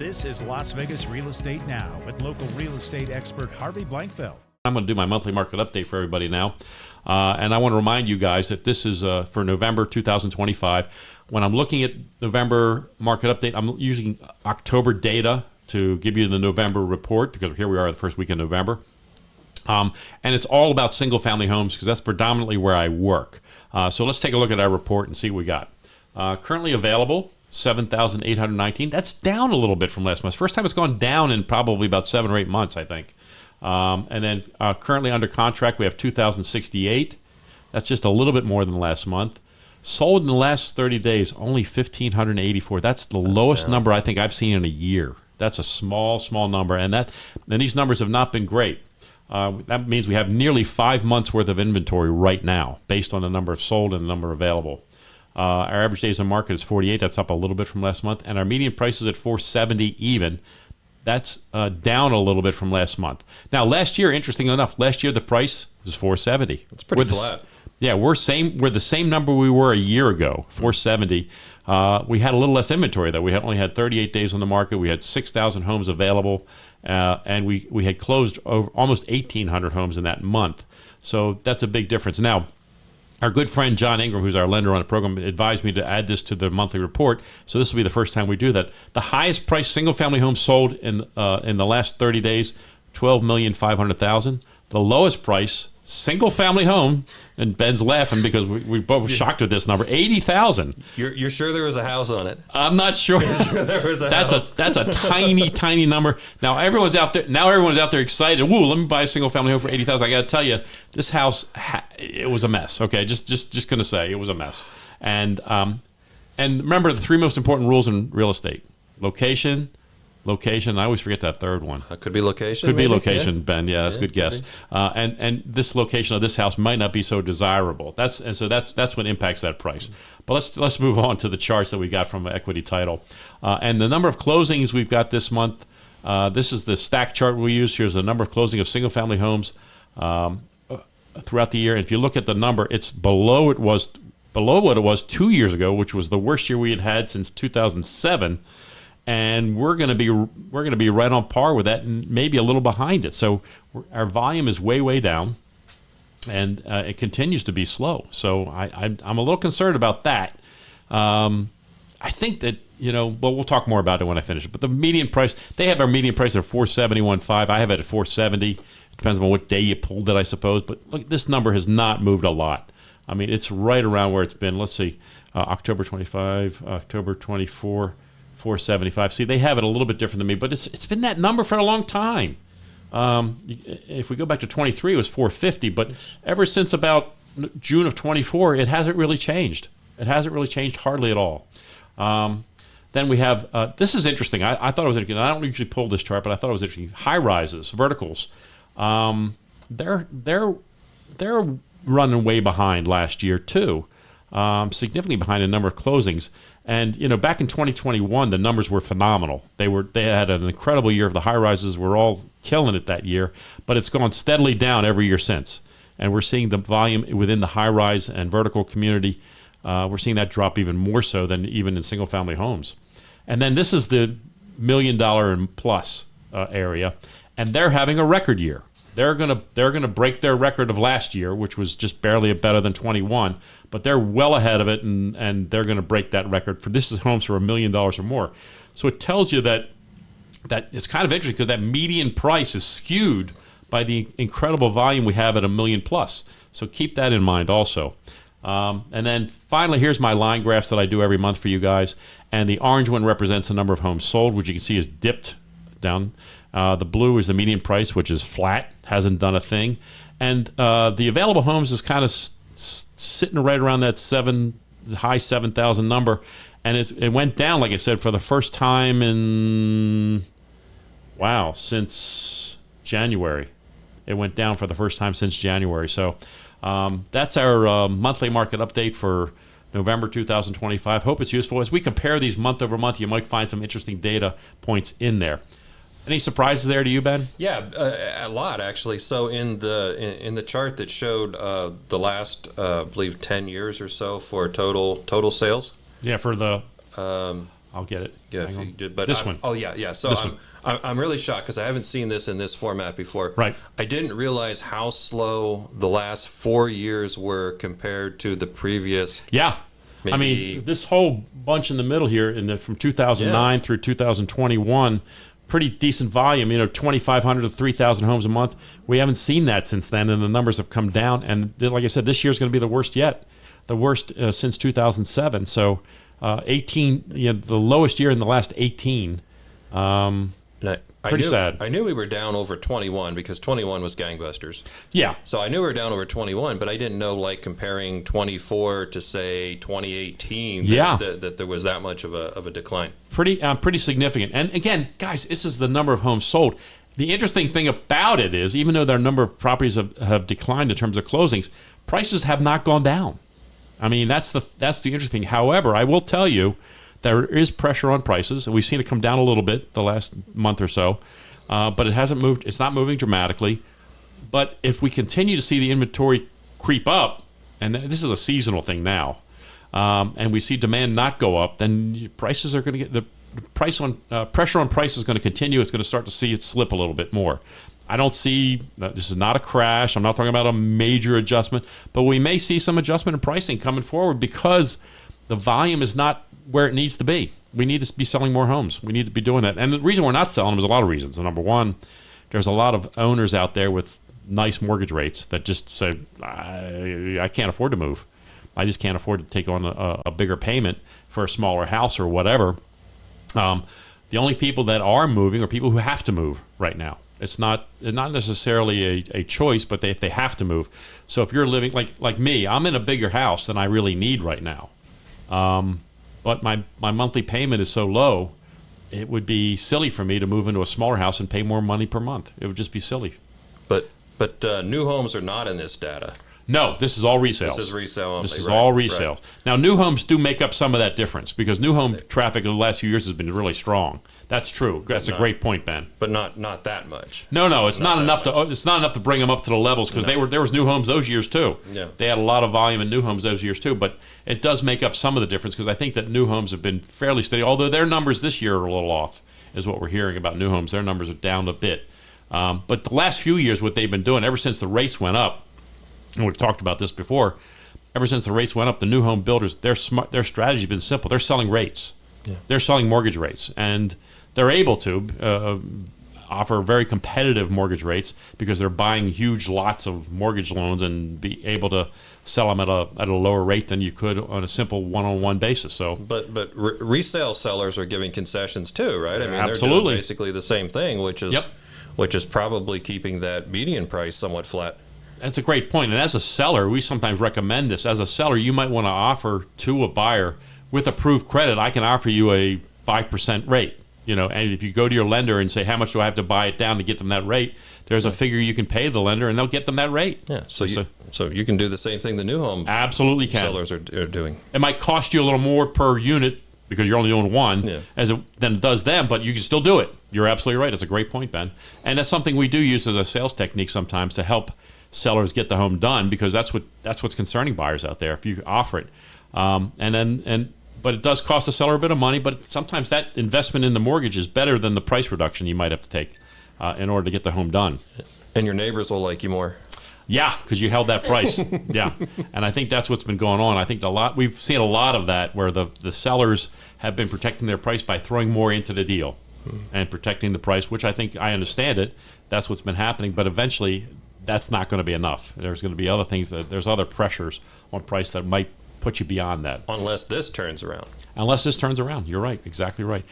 This is Las Vegas Real Estate Now with local real estate expert Harvey Blankfeld. I'm going to do my monthly market update for everybody now. And I want to remind you guys that this is for November 2025. When I'm looking at November market update, I'm using October data to give you the November report because here we are the first week in November. And it's all about single family homes because that's predominantly where I work. So let's take a look at our report and see what we got. Currently available, 7,819. That's down a little bit from last month. First time it's gone down in probably about 7 or 8 months, I think. And then currently under contract, we have 2,068. That's just a little bit more than last month. Sold in the last 30 days, only 1,584. That's the lowest number I think I've seen in a year. That's a small number, and these numbers have not been great. That means we have nearly 5 months worth of inventory right now, based on the number of sold and the number available. Our average days on market is 48. That's up a little bit from last month, and our median price is at 470 even. That's down a little bit from last month. Now, last year, interesting enough, the price was 470. It's pretty flat. Yeah, we're the same number we were a year ago, 470. We had a little less inventory, though. We only had 38 days on the market. We had 6,000 homes available, and we had closed over almost 1,800 homes in that month. So that's a big difference. Now, our good friend John Ingram, who's our lender on the program, advised me to add this to the monthly report. So this will be the first time we do that. The highest price single-family home sold in the last 30 days, $12,500,000. The lowest price single-family home, and Ben's laughing because we both were shocked with this number, $80,000. You're sure there was a house on it? I'm not sure. There was a house. That's a tiny number. Now everyone's out there excited. Woo! Let me buy a single-family home for $80,000. I got to tell you, this house it was a mess. Okay, just gonna say it was a mess. And remember the 3 most important rules in real estate: location. I always forget that third one. Could be location. Could be maybe? location, Yeah. Ben. Yeah, that's a good guess. And this location of this house might not be so desirable. That's what impacts that price. But let's move on to the charts that we got from Equity Title, and the number of closings we've got this month. This is the stack chart we use. Here's the number of closing of single family homes throughout the year. And if you look at the number, it's below what it was 2 years ago, which was the worst year we had since 2007. And we're going to be right on par with that, and maybe a little behind it. So our volume is way down, and it continues to be slow. So I'm a little concerned about that. I think that we'll talk more about it when I finish it. But the median price, they have our median price at 471.5. I have it at 470. It depends on what day you pulled it, I suppose. But look, this number has not moved a lot. I mean, it's right around where it's been. Let's see, October 25, October 24. 475. See, they have it a little bit different than me, but it's been that number for a long time. If we go back to 23, it was 450, but ever since about June of 24, it hasn't really changed. It hasn't really changed hardly at all. Then we have, this is interesting. I thought it was interesting. I don't usually pull this chart, but I thought it was interesting. High rises, verticals. They're running way behind last year too. Significantly behind the number of closings. And back in 2021, the numbers were phenomenal. They had an incredible year. The high rises were all killing it that year, but it's gone steadily down every year since. And we're seeing the volume within the high rise and vertical community. We're seeing that drop even more so than even in single family homes. And then this is the $1 million and plus area, and they're having a record year. They're gonna break their record of last year, which was just barely better than 21, but they're well ahead of it, and they're gonna break that record for this is homes for $1 million or more. So it tells you that it's kind of interesting because that median price is skewed by the incredible volume we have at $1 million plus. So keep that in mind also. And then finally, here's my line graphs that I do every month for you guys, and the orange one represents the number of homes sold, which you can see is dipped down. The blue is the median price, which is flat, hasn't done a thing. And the available homes is kind of sitting right around that high 7,000 number. And it went down, like I said, for the first time since January. It went down for the first time since January. So that's our monthly market update for November 2025. Hope it's useful. As we compare these month over month, you might find some interesting data points in there. Any surprises there to you, Ben? Yeah, a lot actually. So in the chart that showed the last, I believe, 10 years or so for total sales. Yeah, for the I'll get it. Yeah, Hang if on. you did, but This one. Oh yeah. So This one. I'm really shocked because I haven't seen this in this format before. Right. I didn't realize how slow the last 4 years were compared to the previous. Yeah. I Maybe- mean, this whole bunch in the middle here, from 2009 through 2021, pretty decent volume. 2,500 to 3,000 homes a month. We haven't seen that since then, and the numbers have come down. And like I said, this year's going to be the worst yet, the worst since 2007. So 18, the lowest year in the last 18. Pretty sad. I knew we were down over 21 because 21 was gangbusters. Yeah. So I knew we were down over 21, but I didn't know, like, comparing 24 to, say, 2018, that there was that much of a decline. Pretty significant. And again, guys, this is the number of homes sold. The interesting thing about it is, even though their number of properties have declined in terms of closings, prices have not gone down. I mean, that's the interesting. However, I will tell you, there is pressure on prices, and we've seen it come down a little bit the last month or so, but it hasn't moved. It's not moving dramatically. But if we continue to see the inventory creep up, and this is a seasonal thing now, and we see demand not go up, then prices are going to get the pressure on price is going to continue. It's going to start to see it slip a little bit more. I don't see this is not a crash. I'm not talking about a major adjustment, but we may see some adjustment in pricing coming forward because the volume is not where it needs to be. We need to be selling more homes. We need to be doing that. And the reason we're not selling them is a lot of reasons. So number one, there's a lot of owners out there with nice mortgage rates that just say, I can't afford to move. I just can't afford to take on a bigger payment for a smaller house or whatever. The only people that are moving are people who have to move right now. It's not necessarily a choice, but if they have to move. So if you're living like me, I'm in a bigger house than I really need right now. But my monthly payment is so low, it would be silly for me to move into a smaller house and pay more money per month. It would just be silly. But new homes are not in this data. No, this is all resales. This is resale only. This is right, all resales. right. Now, new homes do make up some of that difference because new home traffic in the last few years has been really strong. That's true. That's a great point, Ben. But not that much. No, it's not enough to. It's not enough to bring them up to the levels because there was new homes those years too. Yeah. They had a lot of volume in new homes those years too. But it does make up some of the difference because I think that new homes have been fairly steady. Although their numbers this year are a little off, is what we're hearing about new homes. Their numbers are down a bit. But the last few years, what they've been doing ever since the rates went up, and we've talked about this before. Ever since the rates went up, the new home builders, their strategy has been simple. They're selling rates. Yeah. They're selling mortgage rates, and they're able to offer very competitive mortgage rates because they're buying huge lots of mortgage loans and be able to sell them at a lower rate than you could on a simple one-on-one basis. So, but resale sellers are giving concessions too, right? I mean, absolutely. They're doing basically the same thing, which is probably keeping that median price somewhat flat. That's a great point. And as a seller, we sometimes recommend this. As a seller, you might want to offer to a buyer with approved credit, I can offer you a 5% rate. And if you go to your lender and say, how much do I have to buy it down to get them that rate? There's a figure you can pay the lender and they'll get them that rate. Yeah. So you can do the same thing the new home absolutely can. sellers are doing. It might cost you a little more per unit because you're only doing one than it does them, but you can still do it. You're absolutely right. That's a great point, Ben. And that's something we do use as a sales technique sometimes to help sellers get the home done because that's what's concerning buyers out there if you offer it. But it does cost the seller a bit of money, but sometimes that investment in the mortgage is better than the price reduction you might have to take in order to get the home done. And your neighbors will like you more. Yeah, because you held that price. Yeah, and I think that's what's been going on. I think we've seen a lot of that where the sellers have been protecting their price by throwing more into the deal and protecting the price, which I think I understand it. That's what's been happening, but eventually that's not going to be enough. There's going to be other things there's other pressures on price that might put you beyond that. Unless this turns around. Unless this turns around. You're right. Exactly right.